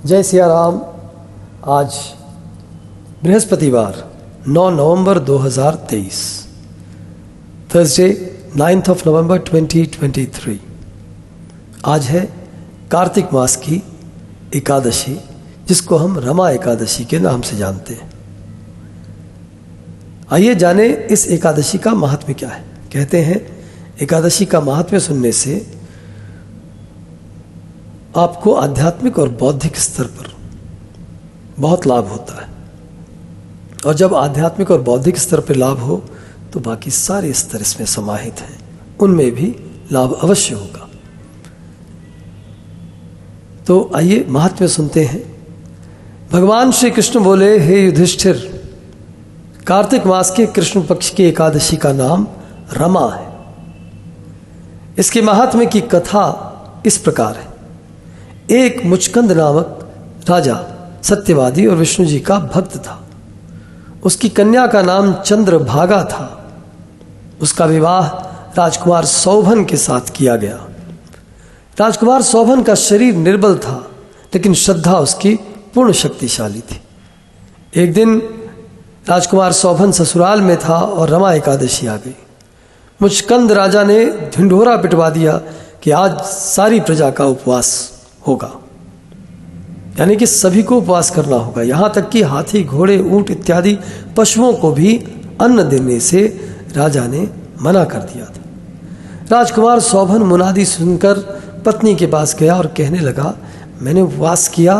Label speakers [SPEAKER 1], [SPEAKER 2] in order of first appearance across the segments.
[SPEAKER 1] जय सिया राम। आज बृहस्पतिवार 9 नवंबर 2023, थर्सडे 9th of November 2023। आज है कार्तिक मास की एकादशी, जिसको हम रमा एकादशी के नाम से जानते हैं। आइए जाने इस एकादशी का महात्म्य क्या है। कहते हैं एकादशी का महात्म्य सुनने से आपको आध्यात्मिक और बौद्धिक स्तर पर बहुत लाभ होता है, और जब आध्यात्मिक और बौद्धिक स्तर पर लाभ हो तो बाकी सारे स्तर इसमें समाहित हैं, उनमें भी लाभ अवश्य होगा। तो आइए महात्म्य सुनते हैं। भगवान श्री कृष्ण बोले, हे युधिष्ठिर, कार्तिक मास के कृष्ण पक्ष की एकादशी का नाम रमा है। इसके महात्म्य की कथा इस प्रकार है। एक मुचकंद नामक राजा सत्यवादी और विष्णु जी का भक्त था। उसकी कन्या का नाम चंद्रभागा था। उसका विवाह राजकुमार सौभन के साथ किया गया। राजकुमार सौभन का शरीर निर्बल था, लेकिन श्रद्धा उसकी पूर्ण शक्तिशाली थी। एक दिन राजकुमार सौभन ससुराल में था और रमा एकादशी आ गई। मुचकंद राजा ने ढिंढोरा पिटवा दिया कि आज सारी प्रजा का उपवास होगा, यानी कि सभी को उपवास करना होगा। यहाँ तक कि हाथी, घोड़े, ऊंट इत्यादि पशुओं को भी अन्न देने से राजा ने मना कर दिया था। राजकुमार सौभन मुनादी सुनकर पत्नी के पास गया और कहने लगा, मैंने उपवास किया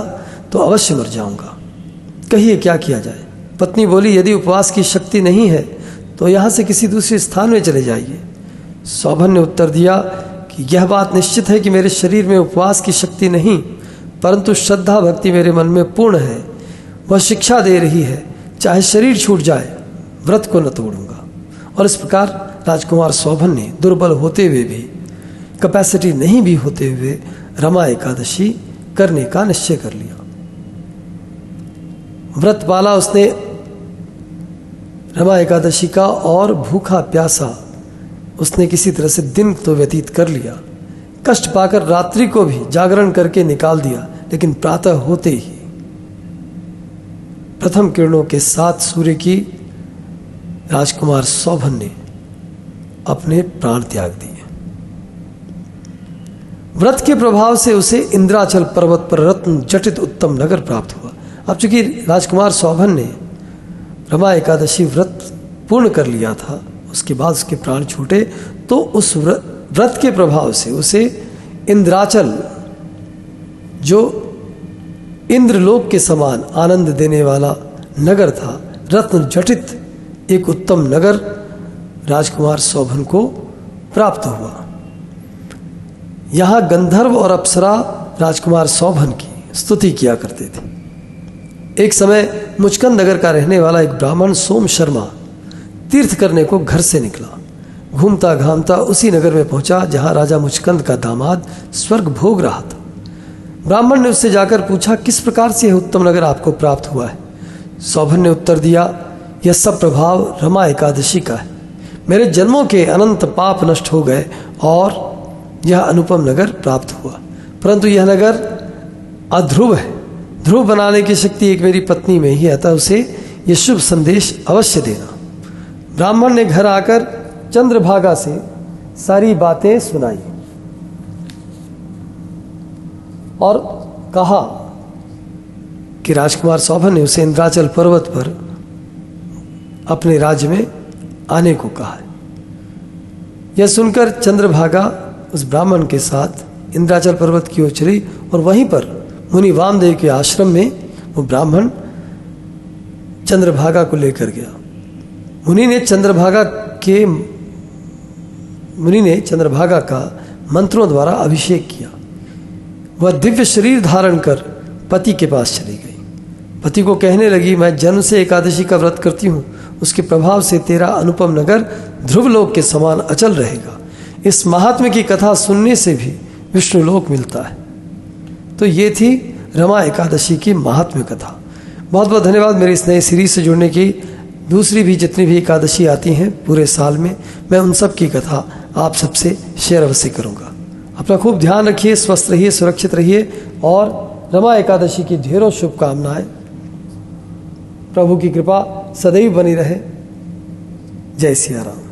[SPEAKER 1] तो अवश्य मर जाऊंगा, कहिए क्या किया जाए। पत्नी बोली, यदि उपवास की शक्ति नहीं है तो यहाँ से किसी दूसरे स्थान में चले जाइए। सौभन ने उत्तर दिया कि यह बात निश्चित है कि मेरे शरीर में उपवास की शक्ति नहीं, परंतु श्रद्धा भक्ति मेरे मन में पूर्ण है। वह शिक्षा दे रही है, चाहे शरीर छूट जाए व्रत को न तोड़ूंगा। और इस प्रकार राजकुमार सौभन ने दुर्बल होते हुए भी, कैपेसिटी नहीं भी होते हुए, रमा एकादशी करने का निश्चय कर लिया। व्रत पाला उसने रमा एकादशी का, और भूखा प्यासा उसने किसी तरह से दिन तो व्यतीत कर लिया। कष्ट पाकर रात्रि को भी जागरण करके निकाल दिया, लेकिन प्रातः होते ही प्रथम किरणों के साथ सूर्य की राजकुमार सौभन ने अपने प्राण त्याग दिए। व्रत के प्रभाव से उसे इंद्राचल पर्वत पर रत्न जटित उत्तम नगर प्राप्त हुआ। अब चूंकि राजकुमार सौभन ने रमा एकादशी व्रत पूर्ण कर लिया था, उसके बाद उसके प्राण छूटे, तो उस व्रत के प्रभाव से उसे इंद्राचल, जो इंद्रलोक के समान आनंद देने वाला नगर था, रत्न जटित एक उत्तम नगर राजकुमार सौभन को प्राप्त हुआ। यहाँ गंधर्व और अप्सरा राजकुमार सौभन की स्तुति किया करते थे। एक समय मुचकंद नगर का रहने वाला एक ब्राह्मण सोम शर्मा तीर्थ करने को घर से निकला। घूमता घामता उसी नगर में पहुंचा जहां राजा मुचकंद का दामाद स्वर्ग भोग रहा था। ब्राह्मण ने उससे जाकर पूछा, किस प्रकार से यह उत्तम नगर आपको प्राप्त हुआ है। सौभन ने उत्तर दिया, यह सब प्रभाव रमा एकादशी का है। मेरे जन्मों के अनंत पाप नष्ट हो गए और यह अनुपम नगर प्राप्त हुआ। परंतु यह नगर अध्रुव है। ध्रुव बनाने की शक्ति एक मेरी पत्नी में ही है, अतः उसे यह शुभ संदेश अवश्य देना। ब्राह्मण ने घर आकर चंद्रभागा से सारी बातें सुनाई और कहा कि राजकुमार सौभन ने उसे इंद्राचल पर्वत पर अपने राज्य में आने को कहा है। यह सुनकर चंद्रभागा उस ब्राह्मण के साथ इंद्राचल पर्वत की ओर चली, और वहीं पर मुनि वामदेव के आश्रम में वो ब्राह्मण चंद्रभागा को लेकर गया। मुनि ने चंद्रभागा का मंत्रों द्वारा अभिषेक किया। वह दिव्य शरीर धारण कर पति के पास चली गई। पति को कहने लगी, मैं जन्म से एकादशी का व्रत करती हूँ, उसके प्रभाव से तेरा अनुपम नगर ध्रुवलोक के समान अचल रहेगा। इस महात्म्य की कथा सुनने से भी विष्णु लोक मिलता है। तो ये थी रमा एकादशी की महात्म्य कथा। बहुत बहुत धन्यवाद मेरे इस नए सीरीज से जुड़ने की। दूसरी भी जितनी भी एकादशी आती हैं पूरे साल में, मैं उन सब की कथा आप सबसे शेयर अवश्य करूँगा। अपना खूब ध्यान रखिए, स्वस्थ रहिए, सुरक्षित रहिए और रमा एकादशी की ढेरों शुभकामनाएं। प्रभु की कृपा सदैव बनी रहे। जय सिया राम।